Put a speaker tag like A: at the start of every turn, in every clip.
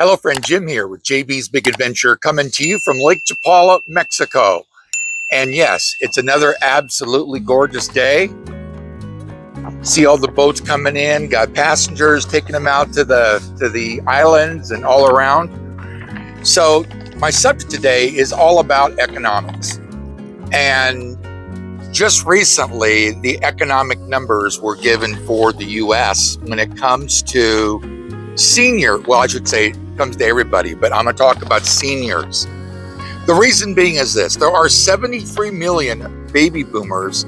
A: Hello friend, Jim here with JB's Big Adventure, coming to you from Lake Chapala, Mexico. And yes, it's another absolutely gorgeous day. See all the boats coming in, got passengers taking them out to the islands and all around. So my subject today is all about economics. And just recently, the economic numbers were given for the US when it comes to senior, well, I should say it comes to everybody, but I'm going to talk about seniors. The reason being is this: there are 73 million baby boomers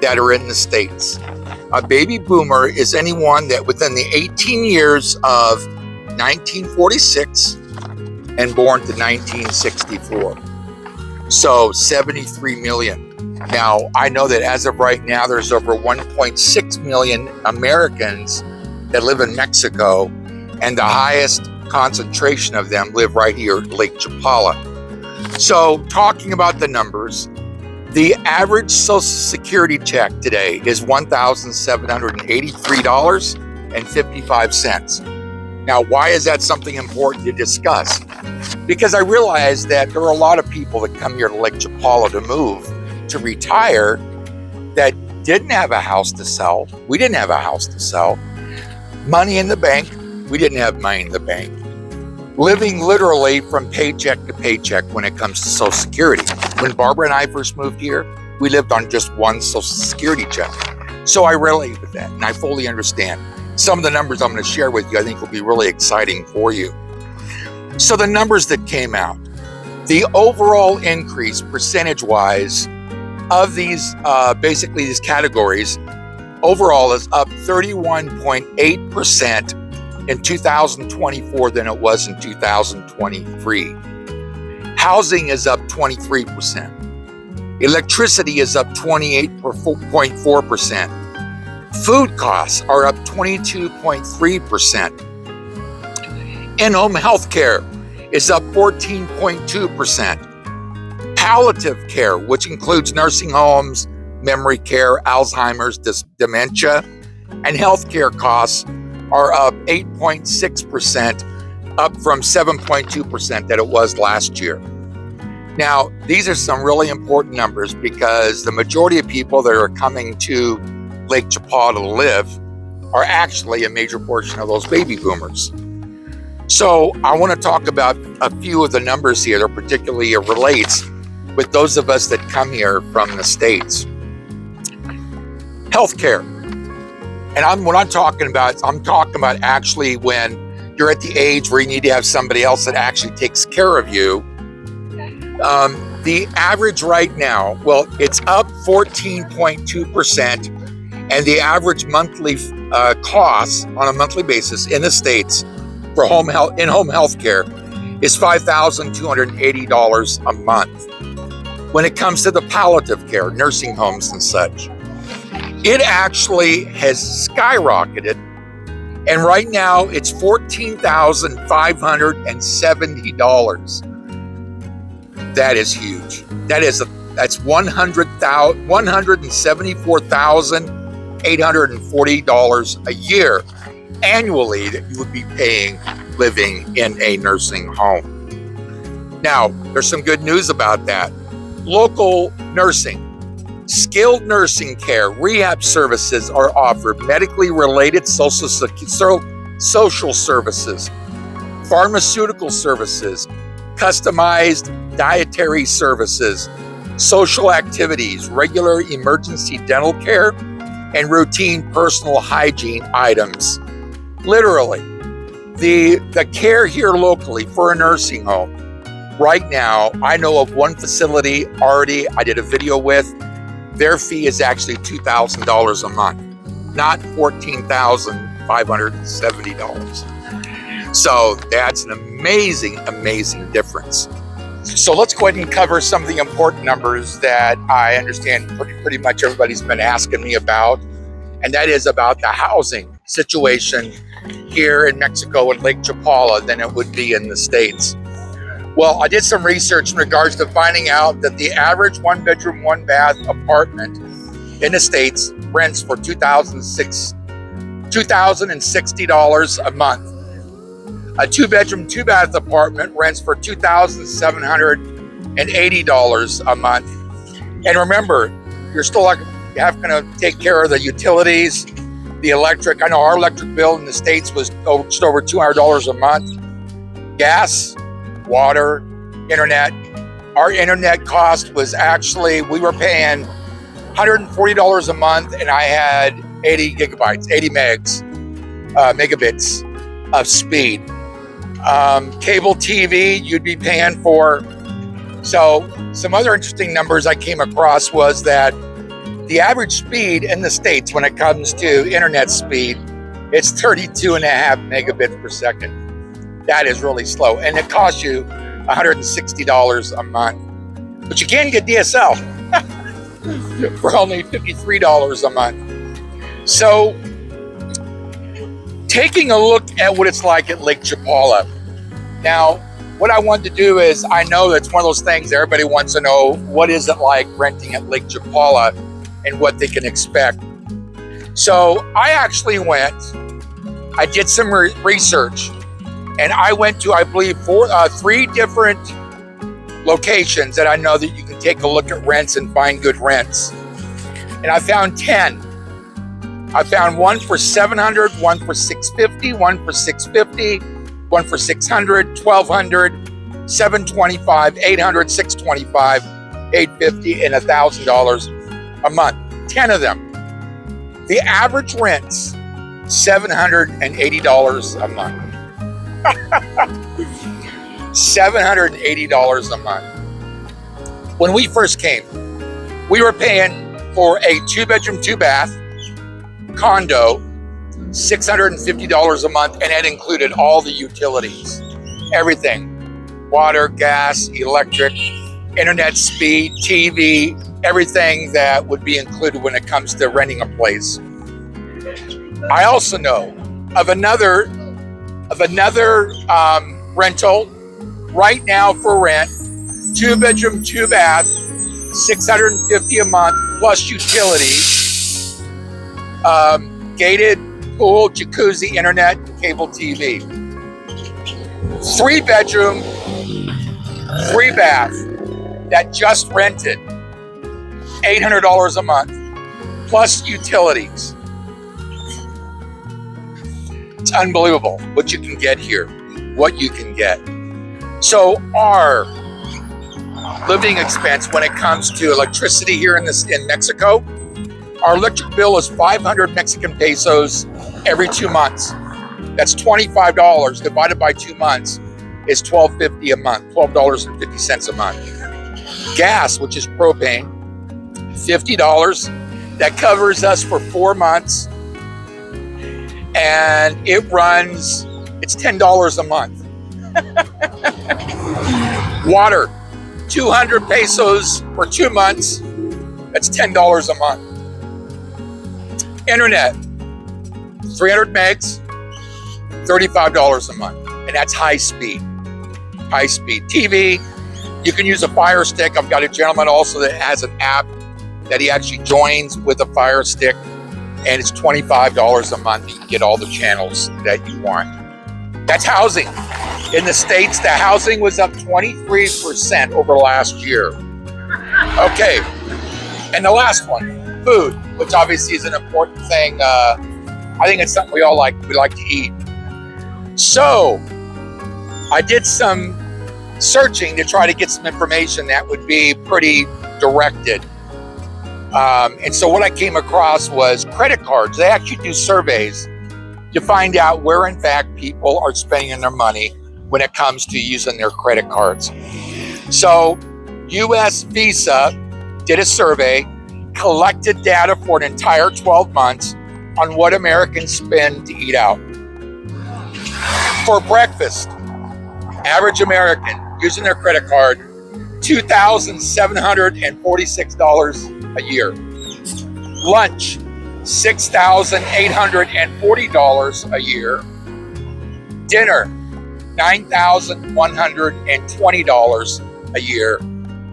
A: that are in the States. A baby boomer is anyone that within the 18 years of 1946 and born to 1964. So 73 million. Now, I know that as of right now, there's over 1.6 million Americans that live in Mexico, and the highest concentration of them live right here at Lake Chapala. So talking about the numbers, the average Social Security check today is $1,783.55. Now, why is that something important to discuss? Because I realize that there are a lot of people that come here to Lake Chapala to move, to retire, that didn't have a house to sell. We didn't have a house to sell. Money in the bank. We didn't have money in the bank. Living literally from paycheck to paycheck when it comes to Social Security. When Barbara and I first moved here, we lived on just one Social Security check. So I relate with that, and I fully understand. Some of the numbers I'm going to share with you, I think will be really exciting for you. So the numbers that came out, the overall increase percentage-wise of these, basically these categories, overall is up 31.8% in 2024 than it was in 2023. Housing is up 23%. Electricity is up 28.4%. Food costs are up 22.3%. In-home health care is up 14.2%. Palliative care, which includes nursing homes, memory care, Alzheimer's, dementia, and healthcare costs are up 8.6%, up from 7.2% that it was last year. Now, these are some really important numbers because the majority of people that are coming to Lake Chapala to live are actually a major portion of those baby boomers. So I want to talk about a few of the numbers here that particularly relates with those of us that come here from the States. Healthcare. And what I'm talking about actually when you're at the age where you need to have somebody else that actually takes care of you. The average right now, well, it's up 14.2%, and the average monthly cost on a monthly basis in the States for in-home health care is $5,280 a month. When it comes to the palliative care, nursing homes and such, it actually has skyrocketed, and right now it's $14,570. That is huge. That's $174,840 a year annually that you would be paying living in a nursing home. Now, there's some good news about that. Local nursing, skilled nursing care, rehab services are offered, medically related social services, pharmaceutical services, customized dietary services, social activities, regular emergency dental care, and routine personal hygiene items. Literally, the care here locally for a nursing home, right now, I know of one facility already I did a video with. Their fee is actually $2,000 a month, not $14,570. So that's an amazing, amazing difference. So let's go ahead and cover some of the important numbers that I understand pretty much everybody's been asking me about. And that is about the housing situation here in Mexico and Lake Chapala than it would be in the States. Well, I did some research in regards to finding out that the average one-bedroom, one-bath apartment in the States rents for $2,060 a month. A 2-bedroom, 2-bath apartment rents for $2,780 a month. And remember, you're still having to take care of the utilities, the electric. I know our electric bill in the States was just over $200 a month. Gas, water, internet. Our internet cost was actually, we were paying $140 a month, and I had 80 gigabytes, 80 megabits of speed. Cable TV, you'd be paying for. So some other interesting numbers I came across was that the average speed in the States when it comes to internet speed, it's 32.5 megabits per second. That is really slow. And it costs you $160 a month. But you can get DSL for only $53 a month. So taking a look at what it's like at Lake Chapala. Now, what I wanted to do is, I know that's one of those things everybody wants to know, what is it like renting at Lake Chapala and what they can expect. So I actually I did some research, and I went to, I believe, 3 different locations that I know that you can take a look at rents and find good rents. And I found 10. I found one for $700, one for $650, one for $650, one for $600, $1,200, $725, $800, $625, $850, and $1,000 a month. 10 of them. The average rent's $780 a month. $780 a month. When we first came, we were paying for a 2-bedroom, 2-bath condo $650 a month, and it included all the utilities, everything: water, gas, electric, internet speed, TV, everything that would be included when it comes to renting a place. I also know of another rental right now for rent, 2-bedroom, 2-bath, $650 a month plus utilities, gated pool, jacuzzi, internet, cable TV. 3-bedroom, 3-bath that just rented, $800 a month plus utilities. It's unbelievable what you can get here, what you can get. So our living expense when it comes to electricity here in Mexico, our electric bill is 500 Mexican pesos every 2 months. That's $25 divided by 2 months is $12.50 a month, $12.50 a month. Gas, which is propane, $50. That covers us for 4 months. And it's $10 a month. Water, 200 pesos for 2 months. That's $10 a month. Internet, 300 megs, $35 a month. And that's high speed. High speed. TV, you can use a Fire Stick. I've got a gentleman also that has an app that he actually joins with a Fire Stick, and it's $25 a month. You can get all the channels that you want. That's housing. In the States, the housing was up 23% over last year. Okay, and the last one, food, which obviously is an important thing. I think it's something we all like. We like to eat. So I did some searching to try to get some information that would be pretty directed. And so what I came across was credit cards. They actually do surveys to find out where, in fact, people are spending their money when it comes to using their credit cards. So US Visa did a survey, collected data for an entire 12 months on what Americans spend to eat out. For breakfast, average American using their credit card, $2,746 a year. Lunch, $6,840 a year. Dinner, $9,120 a year,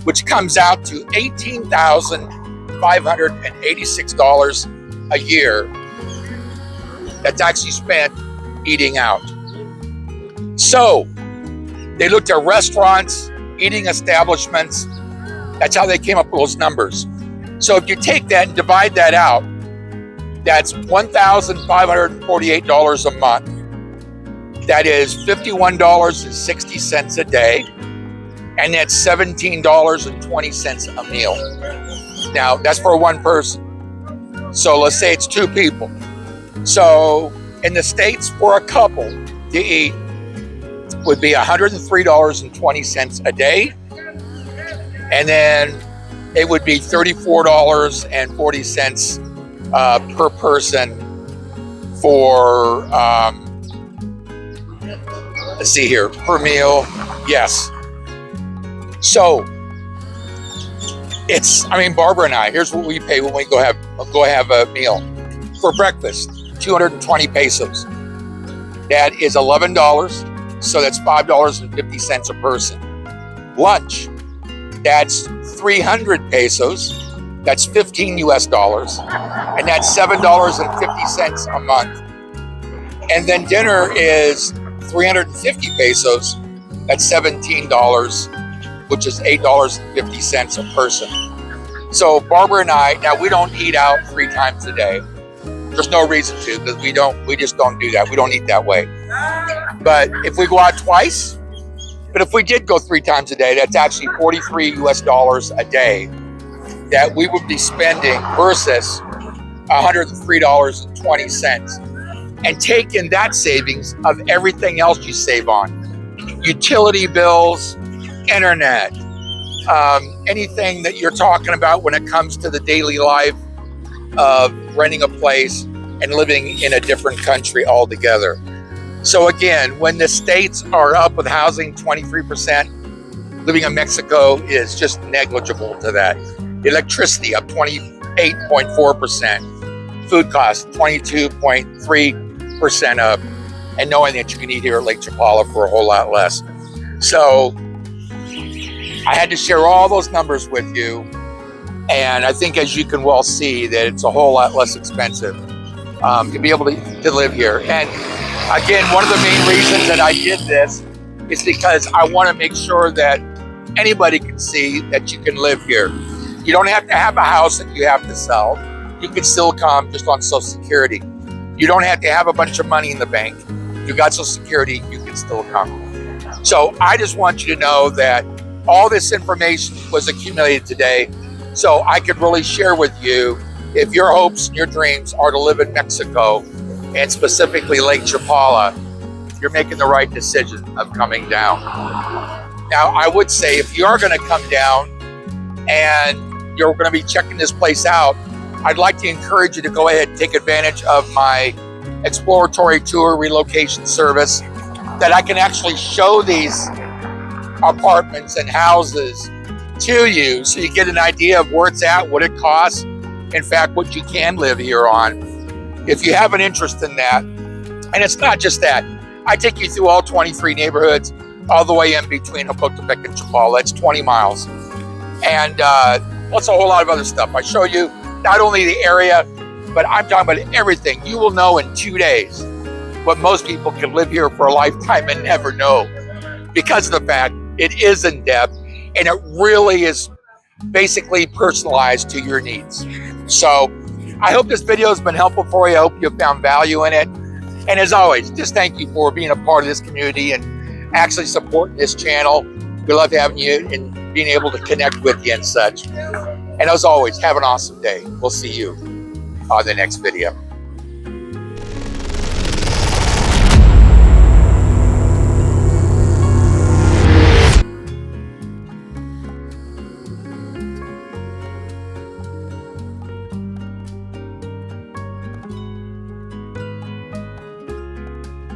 A: which comes out to $18,586 a year that's actually spent eating out. So they looked at restaurants, eating establishments. That's how they came up with those numbers. So if you take that and divide that out, that's $1,548 a month. That is $51.60 a day. And that's $17.20 a meal. Now, that's for one person. So let's say it's two people. So in the States, for a couple to eat would be $103.20 a day. And then it would be $34.40 per person for, let's see here, per meal. Yes. So it's, Barbara and I, here's what we pay when we go have a meal. For breakfast, 220 pesos. That is $11. So that's $5.50 a person. Lunch, that's 300 pesos. That's 15 US dollars. And that's $7.50 a month. And then dinner is 350 pesos. That's $17, which is $8.50 a person. So Barbara and I, now we don't eat out 3 times a day. There's no reason to, because we just don't do that. We don't eat that way. But if we go out twice, but if we did go 3 times a day, that's actually 43 US dollars a day that we would be spending versus $103.20. And taking that savings of everything else you save on, utility bills, internet, anything that you're talking about when it comes to the daily life of renting a place and living in a different country altogether. So again, when the states are up with housing 23%, living in Mexico is just negligible to that. Electricity up 28.4%, food costs 22.3% up, and knowing that you can eat here at Lake Chapala for a whole lot less. So I had to share all those numbers with you. And I think, as you can well see, that it's a whole lot less expensive to be able to live here. And again, one of the main reasons that I did this is because I want to make sure that anybody can see that you can live here. You don't have to have a house that you have to sell. You can still come just on Social Security. You don't have to have a bunch of money in the bank. You got Social Security, you can still come. So I just want you to know that all this information was accumulated today, so I could really share with you if your hopes and your dreams are to live in Mexico, and specifically Lake Chapala, you're making the right decision of coming down. Now, I would say if you are going to come down and you're going to be checking this place out, I'd like to encourage you to go ahead and take advantage of my exploratory tour relocation service, that I can actually show these apartments and houses to you so you get an idea of where it's at, what it costs, in fact, what you can live here on. If you have an interest in that, and it's not just that, I take you through all 23 neighborhoods, all the way in between Ocotepeque and Chapala. It's 20 miles. And plus a whole lot of other stuff. I show you not only the area, but I'm talking about everything. You will know in 2 days what most people can live here for a lifetime and never know, because of the fact it is in depth and it really is basically personalized to your needs. So I hope this video has been helpful for you. I hope you found value in it. And as always, just thank you for being a part of this community and actually supporting this channel. We love having you and being able to connect with you and such. And as always, have an awesome day. We'll see you on the next video.